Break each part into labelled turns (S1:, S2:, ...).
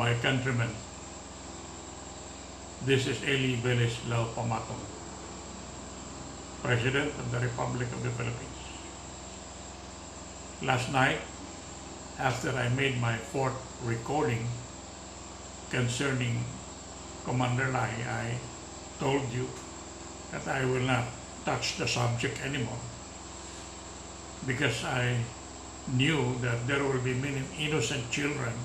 S1: my countrymen. This is Eli Ragen Pamatong, President of the Republic of the Philippines. Last night, after I made my fourth recording concerning Commander Lai, I told you that I will not touch the subject anymore because I knew that there will be many innocent children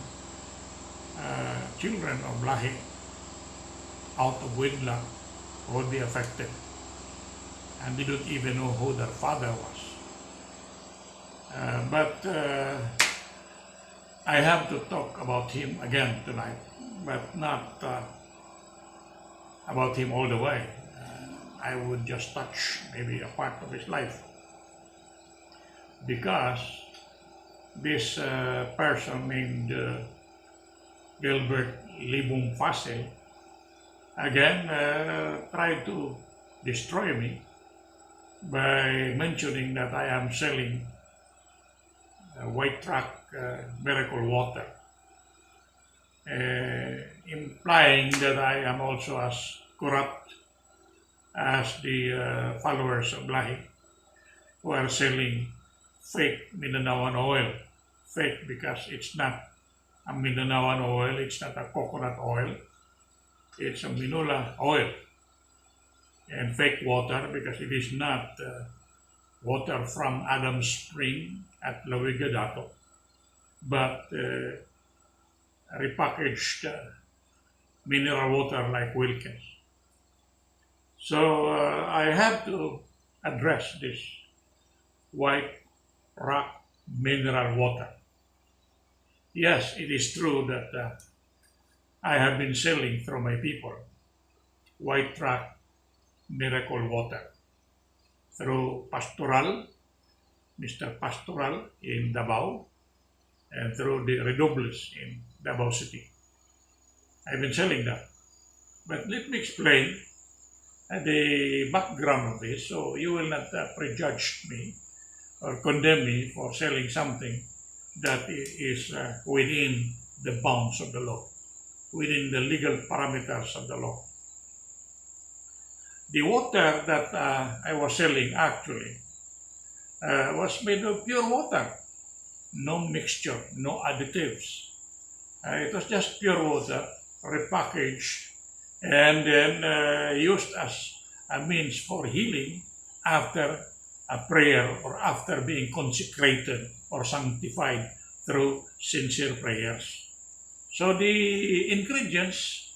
S1: of Lahi out of wedlock who would be affected, and they don't even know who their father was. But I have to talk about him again tonight, but not about him all the way. I would just touch maybe a part of his life, because this person named Gilbert Libong Fasil again tried to destroy me by mentioning that I am selling white track miracle water, implying that I am also as corrupt as the followers of Lahi, who are selling fake Mindanaoan oil. Fake because it's not a Mindanaoan oil, it's not a coconut oil, it's a Minola oil. And fake water because it is not water from Adams Spring at Lawiga, but repackaged mineral water like Wilkins. So I have to address this white rock mineral water. Yes, it is true that I have been selling through my people white rock miracle water through Pastoral, Mr. Pastoral in Davao, and through the Redobles in Davao City. I've been selling that. But let me explain the background of this, so you will not prejudge me or condemn me for selling something that is within the bounds of the law, within the legal parameters of the law. The water that I was selling actually was made of pure water, no mixture, no additives. It was just pure water, repackaged, and then used as a means for healing after a prayer or after being consecrated or sanctified through sincere prayers. So the ingredients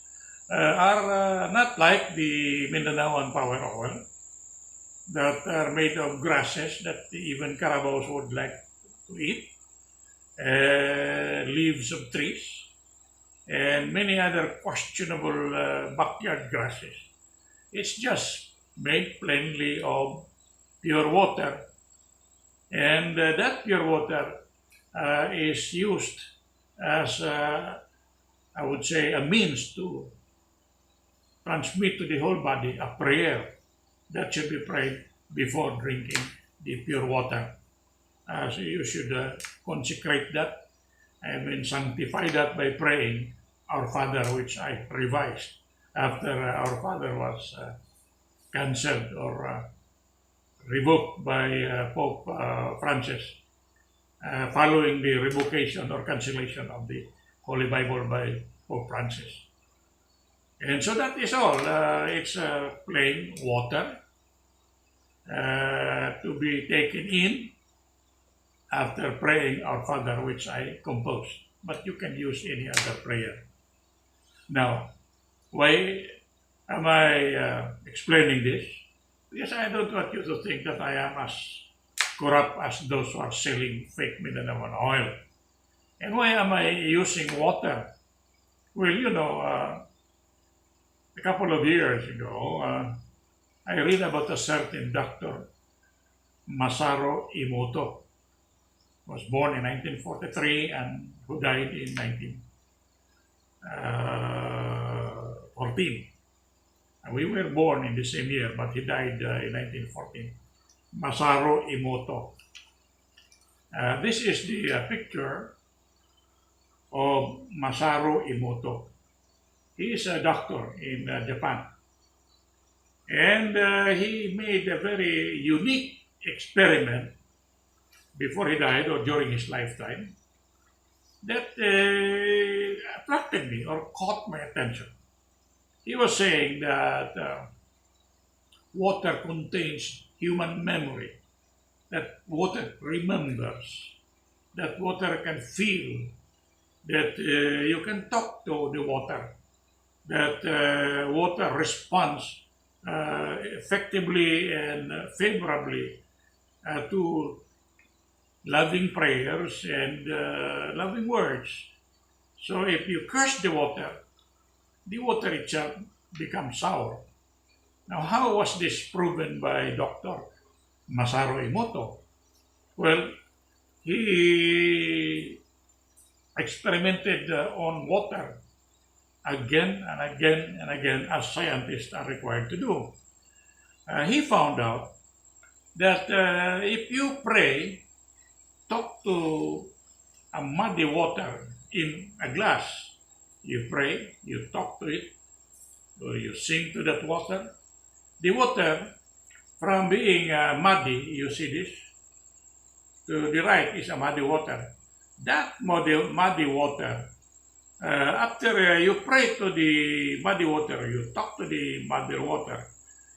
S1: are not like the Mindanaoan power oil that are made of grasses that even Carabaos would like to eat, leaves of trees, and many other questionable backyard grasses. It's just made plainly of pure water, and that pure water is used as, I would say, a means to transmit to the whole body a prayer that should be prayed before drinking the pure water. So you should consecrate that, I mean sanctify that by praying Our Father, which I revised after Our Father was cancelled or revoked by Pope Francis, following the revocation or cancellation of the Holy Bible by Pope Francis. And so that is all. It's plain water to be taken in after praying Our Father, which I composed. But you can use any other prayer. Now, why am I explaining this? Because I don't want you to think that I am as corrupt as those who are selling fake Mindanaoan oil. And why am I using water? Well, you know, a couple of years ago, I read about a certain Dr. Masaru Emoto, was born in 1943 and who died in 1914. We were born in the same year, but he died in 1914. Masaru Emoto. This is the picture of Masaru Emoto. He is a doctor in Japan, and he made a very unique experiment before he died or during his lifetime that attracted me or caught my attention. He was saying that water contains human memory, that water remembers, that water can feel, that you can talk to the water, that water responds effectively and favorably to loving prayers and loving words. So if you curse the water itself becomes sour. Now, how was this proven by Dr. Masaru Emoto? Well, he experimented on water again and again and again, as scientists are required to do. He found out that if you pray, talk to a muddy water in a glass, you pray, you talk to it, or you sing to that water, the water from being muddy, you see this, to the right is a muddy water. That muddy water, after you pray to the muddy water, you talk to the muddy water,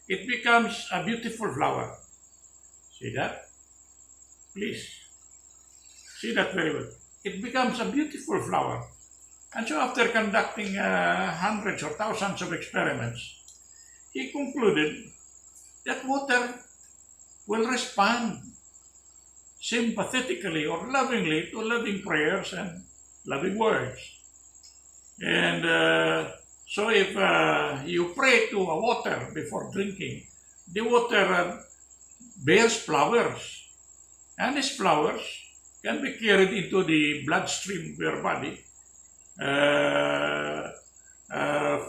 S1: it becomes a beautiful flower. See that? Please. See that very well. It becomes a beautiful flower. And so after conducting hundreds or thousands of experiments, he concluded that water will respond sympathetically or lovingly to loving prayers and loving words. And so if you pray to a water before drinking, the water bears flowers. And these flowers can be carried into the bloodstream of your body,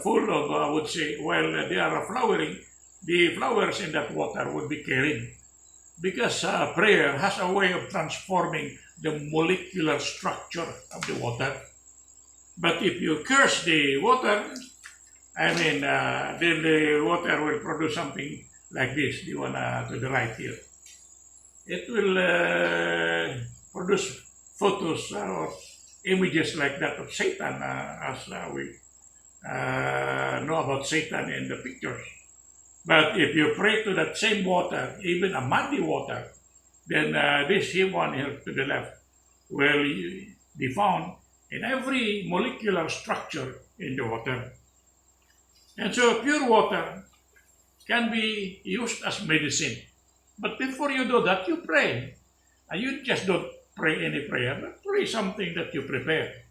S1: full of, I would say, while they are flowering, the flowers in that water would be carried. Because prayer has a way of transforming the molecular structure of the water. But if you curse the water, then the water will produce something like this, the one to the right here. It will produce photos or images like that of Satan, as we know about Satan in the pictures. But if you pray to that same water, even a muddy water, then this one here to the left will be found in every molecular structure in the water. And so pure water can be used as medicine. But before you do that, you pray. And you just don't pray any prayer, but pray something that you prepare.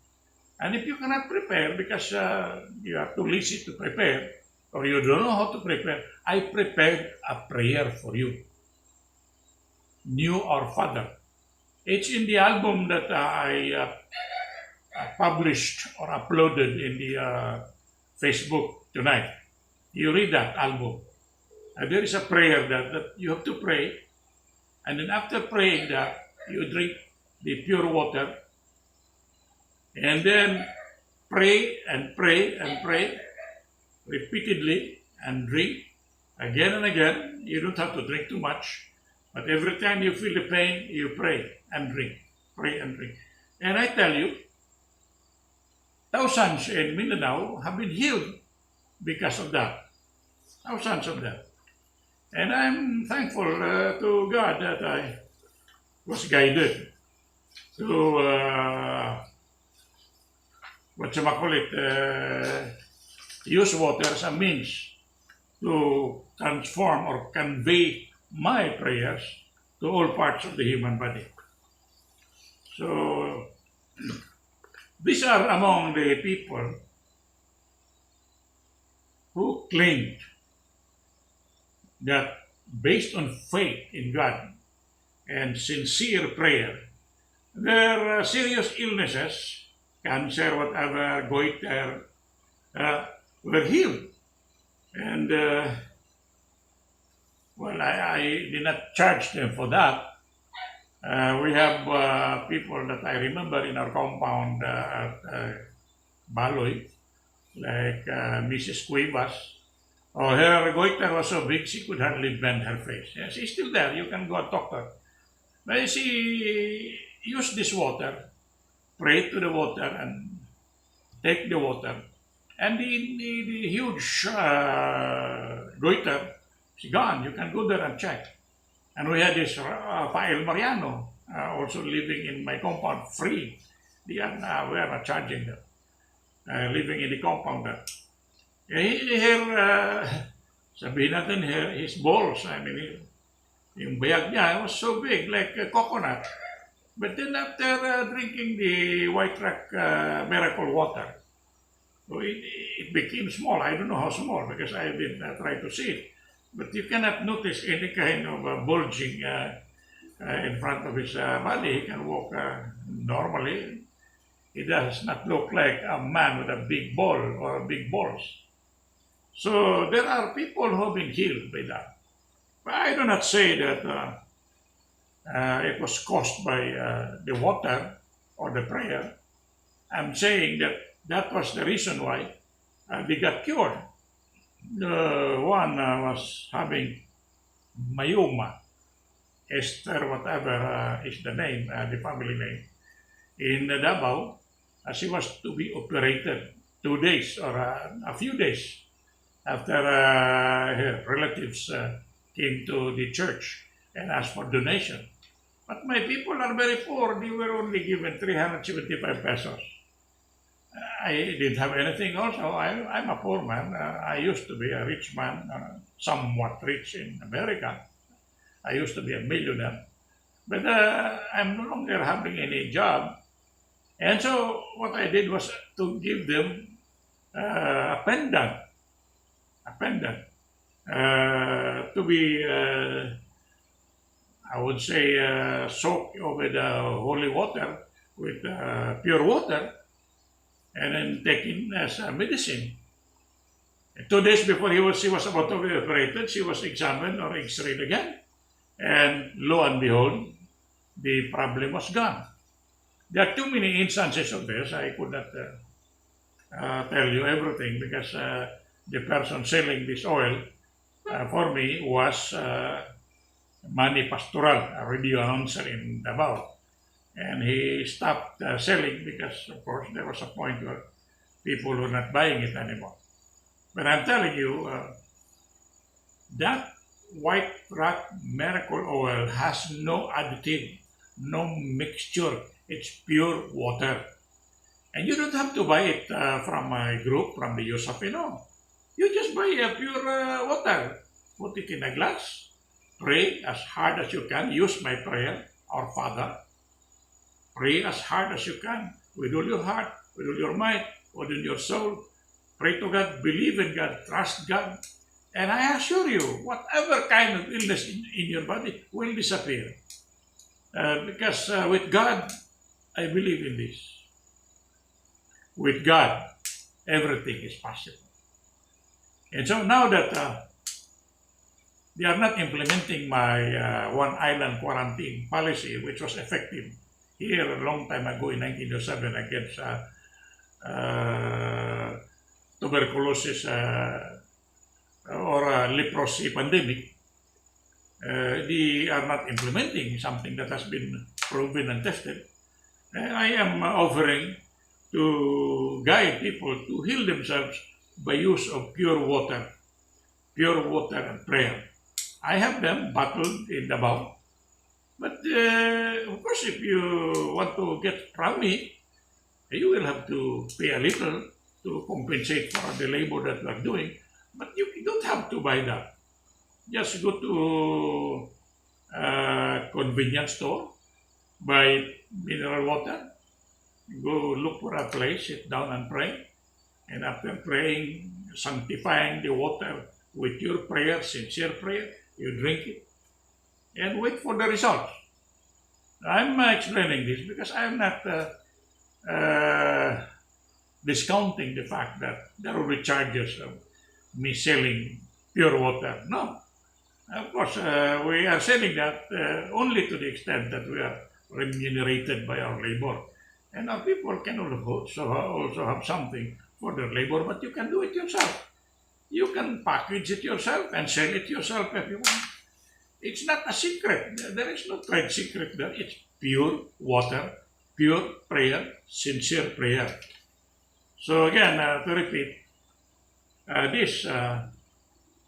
S1: And if you cannot prepare because you are too lazy to prepare, or you don't know how to prepare, I prepared a prayer for you. New Our Father. It's in the album that I published or uploaded in the Facebook tonight. You read that album. There is a prayer that you have to pray, and then after praying that, you drink the pure water, and then pray and pray and pray repeatedly and drink again and again. You don't have to drink too much, but every time you feel the pain, you pray and drink, pray and drink. And I tell you, thousands in Mindanao have been healed because of that. Thousands of them. And I'm thankful to God that I was guided to, use water as a means to transform or convey my prayers to all parts of the human body. So, these are among the people who claimed that based on faith in God and sincere prayer, their serious illnesses, cancer, whatever, goiter, were healed. And, well, I did not charge them for that. We have people that I remember in our compound at Baloy, like Mrs. Cuevas. Oh, her goiter was so big she could hardly bend her face. Yeah, she's still there. You can go and talk to her. But she used this water, pray to the water, and take the water. And the huge goiter is gone. You can go there and check. And we had this Fael Mariano also living in my compound free. We are not charging them. Living in the compound there. Sabihin natin, his balls, I mean, yung bayag niya was so big, like a coconut. But then after drinking the White Rock miracle water, so it became small. I don't know how small because I didn't try to see it. But you cannot notice any kind of bulging in front of his body. He can walk normally. He does not look like a man with a big ball or big balls. So there are people who have been healed by that. But I do not say that it was caused by the water or the prayer. I'm saying that that was the reason why they got cured. The one was having myoma, Esther, whatever is the name, the family name, in Davao. She was to be operated 2 days or a few days after her relatives came to the church and asked for donation. But my people are very poor. They were only given 375 pesos. I didn't have anything also. I'm a poor man. I used to be a rich man, somewhat rich in America. I used to be a millionaire. But I'm no longer having any job. And so what I did was to give them a pendant to be, I would say, soaked with holy water, with pure water, and then taken as a medicine. And 2 days before she was about to be operated, she was examined or x-rayed again. And lo and behold, the problem was gone. There are too many instances of this. I could not tell you everything because the person selling this oil for me was Manny Pastoral, a radio announcer in Davao. And he stopped selling because, of course, there was a point where people were not buying it anymore. But I'm telling you, that White Rock Miracle Oil has no additive, no mixture. It's pure water. And you don't have to buy it from a group, from the USAP, no. You just buy a pure water. Put it in a glass. Pray as hard as you can. Use my prayer, Our Father. Pray as hard as you can, with all your heart, with all your might, with all your soul. Pray to God, believe in God, trust God. And I assure you, whatever kind of illness in your body will disappear. Because with God, I believe in this. With God, everything is possible. And so now that they are not implementing my one island quarantine policy, which was effective here a long time ago in 1907 against tuberculosis or leprosy pandemic, they are not implementing something that has been proven and tested. And I am offering to guide people to heal themselves by use of pure water and prayer. I have them bottled in Davao. But of course, if you want to get from me, you will have to pay a little to compensate for the labor that we are doing. But you don't have to buy that. Just go to a convenience store, buy mineral water, go look for a place, sit down and pray. And after praying, sanctifying the water with your prayer, sincere prayer, you drink it and wait for the results. I'm explaining this because I'm not discounting the fact that there will be charges of me selling pure water. No. Of course, we are selling that only to the extent that we are remunerated by our labor. And our people can also have something for their labor, but you can do it yourself. You can package it yourself and sell it yourself if you want. It's not a secret. There is no trade secret there. It's pure water, pure prayer, sincere prayer. So again, to repeat, this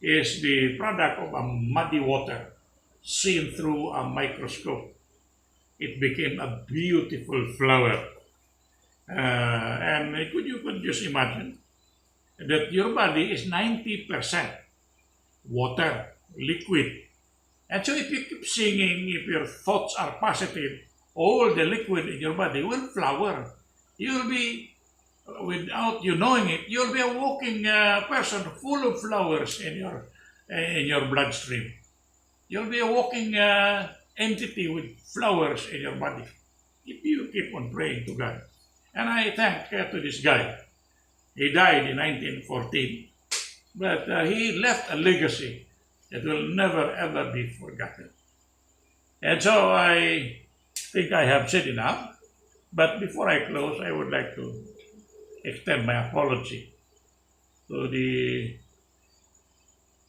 S1: is the product of a muddy water seen through a microscope. It became a beautiful flower. And you could just imagine that your body is 90% water, liquid. And so if you keep singing, if your thoughts are positive, all the liquid in your body will flower. You'll be, without you knowing it, you'll be a walking person full of flowers in your bloodstream. You'll be a walking entity with flowers in your body if you keep on praying to God. And I thank to this guy. He died in 1914, but he left a legacy that will never ever be forgotten. And so I think I have said enough. But before I close, I would like to extend my apology to the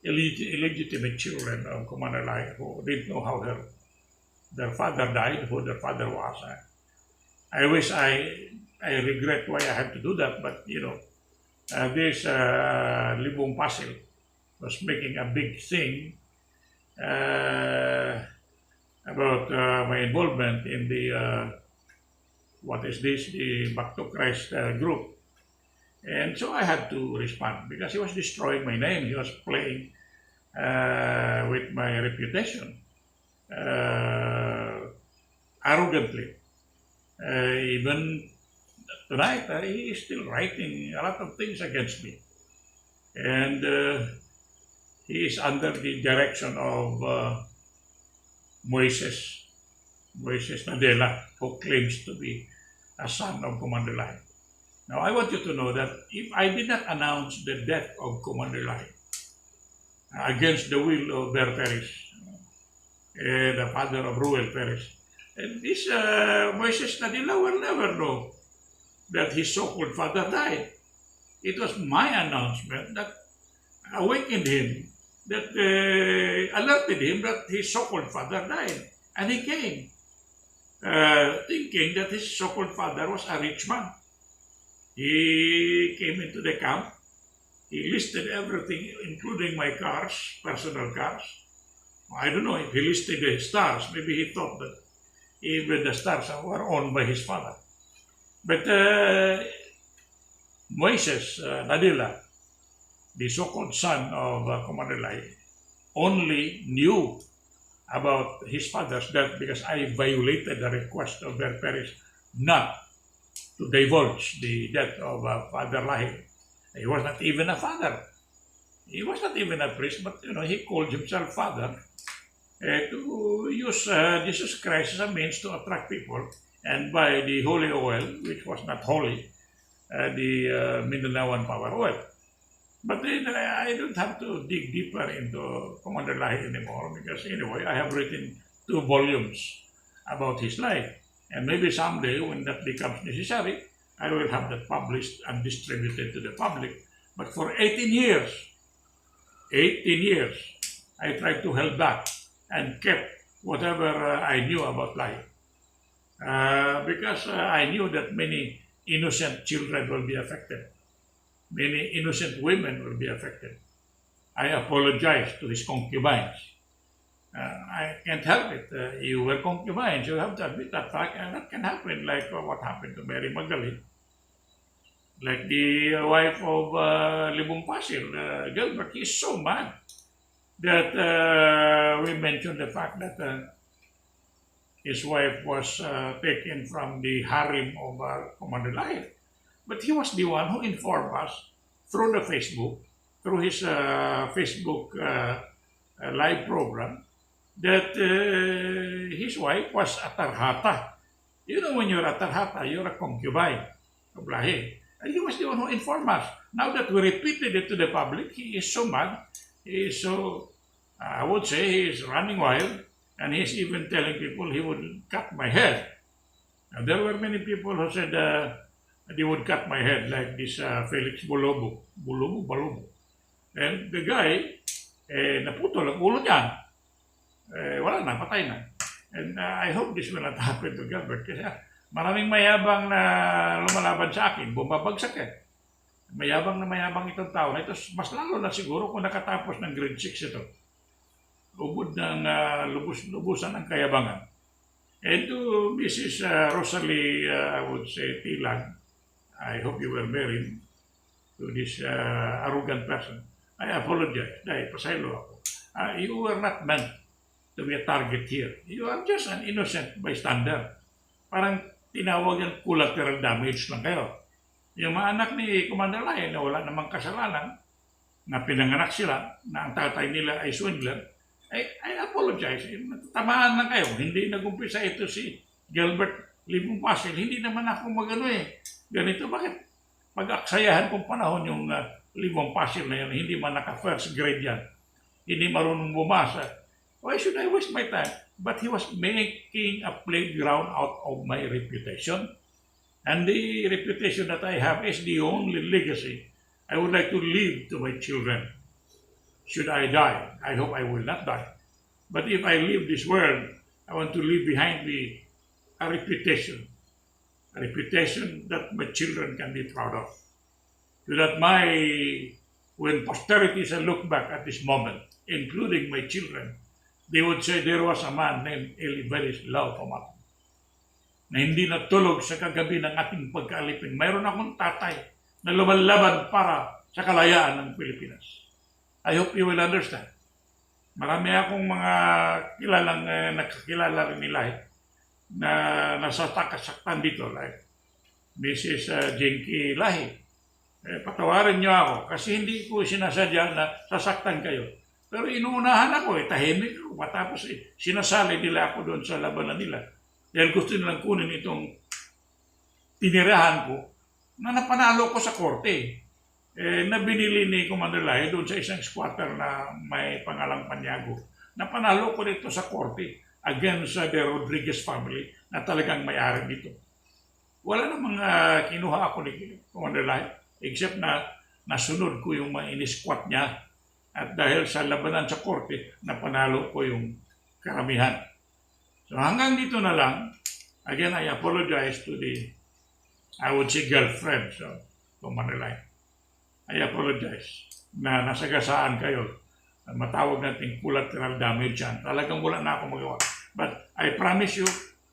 S1: illegitimate children of Commander Lai who didn't know how their father died, who their father was. I wish I regret why I had to do that, but this Libong Pasil was making a big thing about my involvement in the the Back to Christ group. And so I had to respond because he was destroying my name. He was playing with my reputation arrogantly. Even tonight, he is still writing a lot of things against me. And he is under the direction of Moises Nadella, who claims to be a son of Commander Lai. Now, I want you to know that if I did not announce the death of Commander Lai against the will of Ber Peris, the father of Ruel Peris, and this Moises Nadella will never know that his so-called father died. It was my announcement that awakened him, that alerted him that his so-called father died. And he came, thinking that his so-called father was a rich man. He came into the camp. He listed everything, including my cars, personal cars. I don't know if he listed the stars. Maybe he thought that even the stars were owned by his father. But Moises Nadella, the so-called son of Commander Lai, only knew about his father's death because I violated the request of Ber Peris not to divulge the death of Father Lai. He was not even a father. He was not even a priest, but he called himself father to use Jesus Christ as a means to attract people and buy the holy oil, which was not holy, the Mindanaoan power oil. But then I don't have to dig deeper into Commander Lai anymore because anyway, I have written 2 volumes about his life. And maybe someday when that becomes necessary, I will have that published and distributed to the public. But for 18 years, I tried to hold back and kept whatever I knew about Lai. Because I knew that many innocent children will be affected. Many innocent women will be affected. I apologize to his concubines. I can't help it. You were concubines. You have to admit that fact, and that can happen, like what happened to Mary Magdalene. Like the wife of Libong Pasil, Gilbert. He's so mad that we mentioned the fact that his wife was taken from the harem of Commander Lai. But he was the one who informed us through the Facebook, through his Facebook live program, that his wife was a tarhata. When you're a tarhata, you're a concubine of Lahi. And he was the one who informed us. Now that we repeated it to the public, he is so mad. He is so I would say he is running wild, and he's even telling people he would cut my head. And there were many people who said they would cut my head, like this Felix Balobo. And the guy, naputol ang ulo niya. Wala na, patay na. And I hope this will not happen to Gilbert kasi maraming mayabang na lumalaban sa akin, bumabagsak eh. Mayabang itong tao na ito, mas lalo na siguro kung nakatapos ng grade 6 ito. Ubod ng lubusan ng kayabangan. And to Mrs. Rosalie, I would say, Tilag, I hope you were married to this arrogant person. I apologize. Dahil pasaylo ako. You were not meant to be a target here. You are just an innocent bystander. Parang tinawag yung collateral damage lang kayo. Yung mga anak ni Commander Lai na wala namang kasalanan, na pinanganak sila, na ang tatay nila ay swindler, I apologize. Tamaan lang kayo. Hindi nag-umpisa ito si Gilbert Libong Pasil. Hindi naman ako magano eh. Ganito, bakit pag-aksayahan kong panahon yung Libong Pasil na yan, hindi man naka-first grade yan. Hindi marunong bumasa. Why should I waste my time? But he was making a playground out of my reputation. And the reputation that I have is the only legacy I would like to leave to my children. Should I die, I hope I will not die. But if I leave this world, I want to leave behind me a reputation that my children can be proud of. So that when posterity shall look back at this moment, including my children, they would say there was a man named Eliveris Lau Pamatong na hindi natulog sa kagabi ng ating pagkaalipin. Mayroon akong tatay na lumalaban para sa kalayaan ng Pilipinas. I hope you will understand. Marami akong mga kilalang nakakilala rin nila na nasa takasaktan dito, like Mrs. Jinky Lahi. Patawarin niyo ako kasi hindi ko sinasadya na sasaktan kayo. Pero inuunahan ako, tahimik ako. Matapos sinasali nila ako doon sa labanan nila. Dahil gusto nilang kunin itong tinirahan ko na napanalo ko sa korte. Na binili ni Commander Lai doon sa isang squatter na may pangalang Panyago. Napanalo ko dito sa korte against the Rodriguez family na talagang may-ari dito. Wala namang kinuha ako ni Commander Lai except na nasunod ko yung mga in-squat niya at dahil sa labanan sa korte, napanalo ko yung karamihan. So hanggang dito na lang, again, I apologize to I would say girlfriend, so Commander Lai. I apologize na nasagasaan kayo. Matawag natin collateral damage yan. Talagang wala na akong magawa. But I promise you,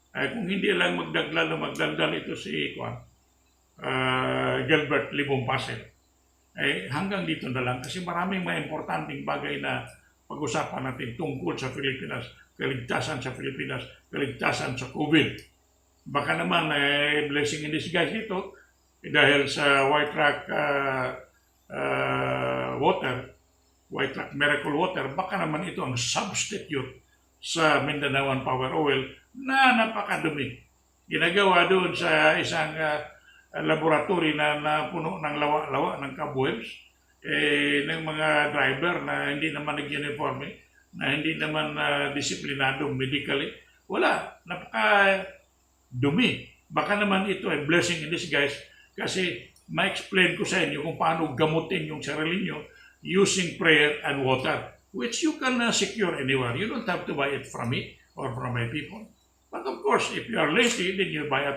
S1: kung hindi lang magdaldal ito si Gilbert Libong Pasil, hanggang dito na lang. Kasi maraming mga importanteng bagay na pag-usapan natin tungkol sa Pilipinas, kaligtasan sa Pilipinas, kaligtasan sa COVID. Baka naman blessing in disguise dito dahil sa White Rock White Rock Miracle Water, baka naman ito ang substitute sa Mindanaoan Power Oil na napakadumi. Ginagawa doon sa isang laboratory na puno ng lawa-lawa ng cobwebs, ng mga driver na hindi naman nag-uniforme, na hindi naman disiplinado medically. Wala, napaka-dumi. Baka naman ito ay blessing in disguise kasi ma-explain ko sa inyo kung paano gamutin yung sarili nyo using prayer and water, which you can secure anywhere. You don't have to buy it from me or from my people. But of course, if you are lazy, then you buy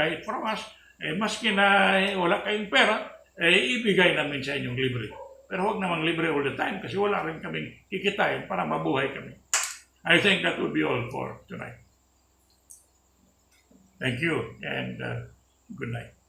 S1: it from us. Maski na wala kayong pera, ibigay namin sa inyong libre. Pero huwag namang libre all the time kasi wala rin kaming kikitain para mabuhay kami. I think that would be all for tonight. Thank you and good night.